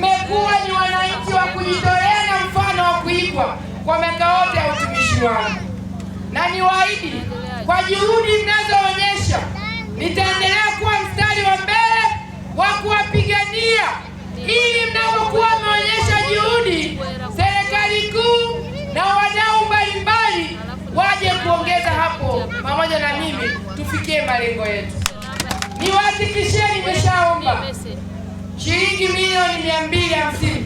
mmekuwa ni wananchi wa kujitolea na mfano wa kuigwa kwa miaka yote ya utumishi wangu, na niwaahidi kwa juhudi mnazoonyesha nitaendelea kuwa mstari wa mbele wa kuwapigania, ili mnapokuwa mmeonyesha juhudi, serikali kuu na wadau mbalimbali waje kuongeza hapo pamoja na mimi tufikie malengo yetu. Niwahakikishie nimeshaomba shilingi milioni 250.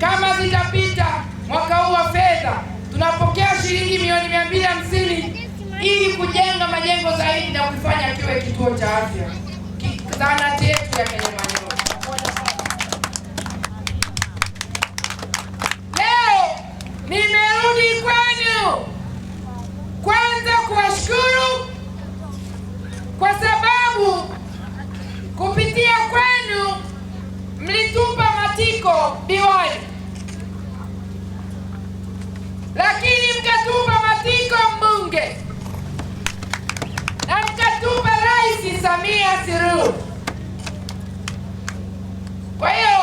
Kama zitapita mwaka huu wa fedha, tunapokea shilingi milioni 250 ili kujenga majengo zaidi na kufanya kiwe kituo cha afya zahanati yetu ya Kenyamanyori. Leo nimerudi kwenu kwanza kuwashukuru kwa sababu kupitia kwenu mlitupa matiko diwani, lakini mkatupa matiko mbunge na mkatupa Rais Samia Suluhu. Kwa hiyo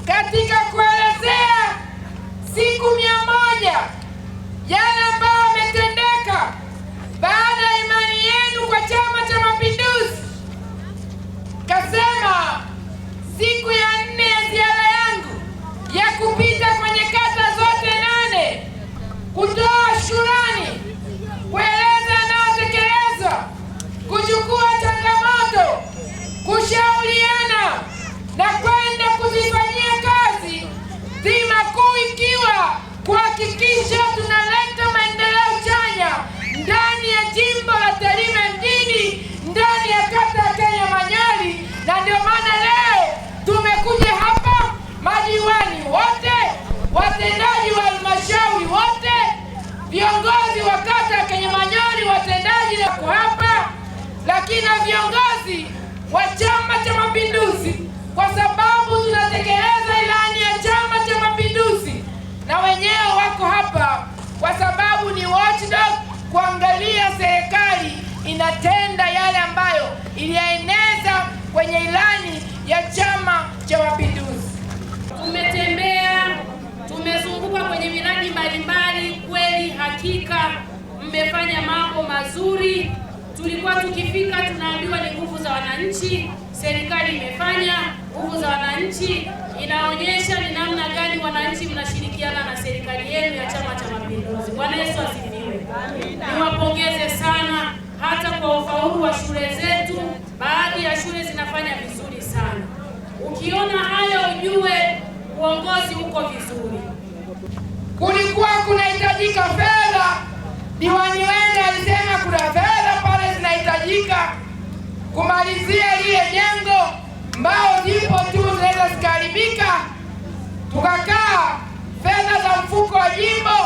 katika kuelezea siku 100 yale ambayo yametendeka baada ya imani yenu kwa Chama cha Mapinduzi, kasema siku ya 4 ya ziara yangu ya kupita kwenye kata zote 8 kutoa shukrani, kueleza yanayotekelezwa, kuchukua changamoto, kushauriana na kwenda kuzifanyia kazi, dhima kuu ikiwa kuhakikisha tunaleta maendeleo chanya ndani ya jimbo la Tarime mjini, ndani ya kata ya Kenyamanyori. Na ndio maana leo tumekuja hapa, madiwani wote, watendaji wa halmashauri wote, viongozi wa kata ya Kenyamanyori, watendaji wako hapa, lakini na viongozi wa Chama cha Mapinduzi, kwa sababu tunatekeleza ilani ya Chama cha Mapinduzi, na wenyewe wako hapa kwa sababu ni watchdog, kuangalia serikali inatenda yale ambayo iliyaeneza kwenye ilani ya Chama cha Mapinduzi. Tumetembea, tumezunguka kwenye miradi mbalimbali, kweli hakika mmefanya mambo mazuri. Tulikuwa tukifika tunaambiwa ni nguvu za wananchi, serikali imefanya. Nguvu za wananchi inaonyesha ni namna gani wananchi mnashirikiana na serikali yenu ya Chama cha Mapinduzi. Bwana Yesu asifiwe. Niwapongeze sana hata kwa ufaulu wa shule zetu. Baadhi ya shule zinafanya vizuri sana. Ukiona hayo ujue uongozi uko vizuri. Kulikuwa kunahitajika fedha, diwani wenu alisema kuna fedha pale zinahitajika kumalizia lile jengo, mbao zipo tu zinaweza zikaharibika. Tukakaa, fedha za mfuko wa jimbo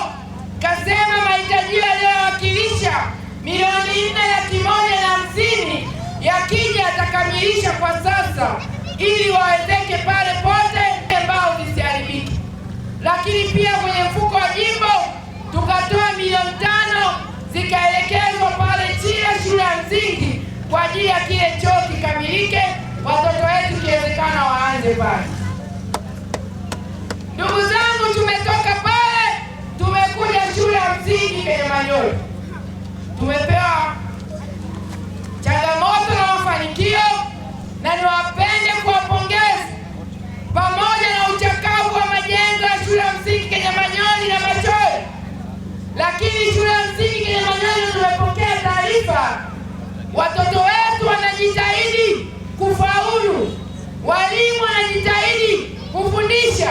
kasema mahitaji yaliyowakilisha milioni 4,150 yakija atakamilisha kwa sasa, ili wawezeke pale pote mbao zisiharibiki. Lakini pia kwenye mfuko wa jimbo tukatoa milioni 5 zikaelekezwa pale chini ya shule ya msingi kwa ajili ya kile choo kikamilike, watoto wetu kiwezekana waanze pale. Ndugu zangu, tumetoka pale tumekuja shule ya msingi Kenyamanyori, tumepewa changamoto na mafanikio, na niwapende kuwapongeza pamoja na uchakavu wa majengo ya shule ya msingi Kenyamanyori na Machoe. Lakini shule ya msingi Kenyamanyori tumepokea taarifa, watoto wetu wanajitahidi kufaulu, walimu wanajitahidi kufundisha,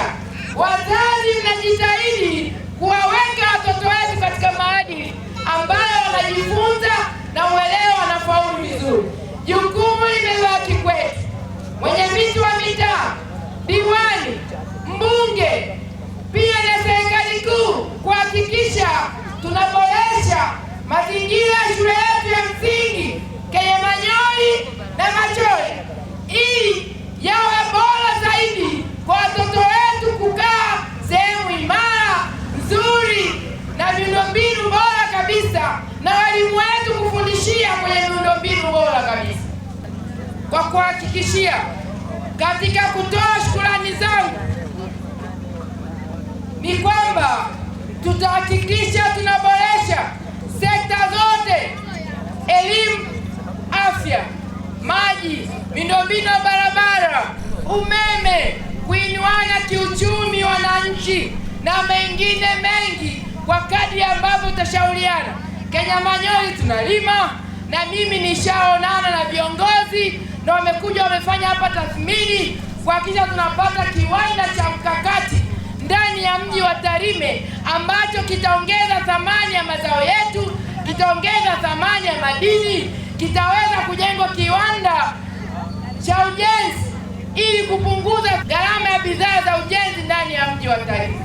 wazazi mnajitahidi kuwaweka watoto wetu katika maadili ambayo wanajifunza na uelewa, wanafaulu vizuri. Jukumu limebaki kwetu, mwenyekiti wa mitaa, diwani, mbunge, pia na serikali kuu, kuhakikisha tunaboresha mazingira ya shule yetu ya msingi Kenyamanyori na Machoe ili yawe bora zaidi kwa watoto wetu kukaa sehemu imara, nzuri, na miundombinu bora kabisa, na walimu wetu kufundishia kwenye miundombinu bora kabisa. Kwa kuhakikishia katika kutoa shukrani zangu ni kwamba tutahakikisha tunaboresha sekta zote: elimu, afya, maji, miundombinu ya barabara, umeme, kuinuana kiuchumi wananchi na mengine mengi kwa kadri ambavyo tutashauriana. Kenyamanyori tunalima, na mimi nishaonana na viongozi na wamekuja wamefanya hapa tathmini kuhakikisha tunapata kiwanda cha mkakati ndani ya mji wa Tarime ambacho kitaongeza thamani ya mazao yetu, kitaongeza thamani ya madini, kitaweza kujengwa kiwanda cha ujenzi ili kupunguza gharama ya bidhaa za ujenzi ndani ya mji wa Tarime.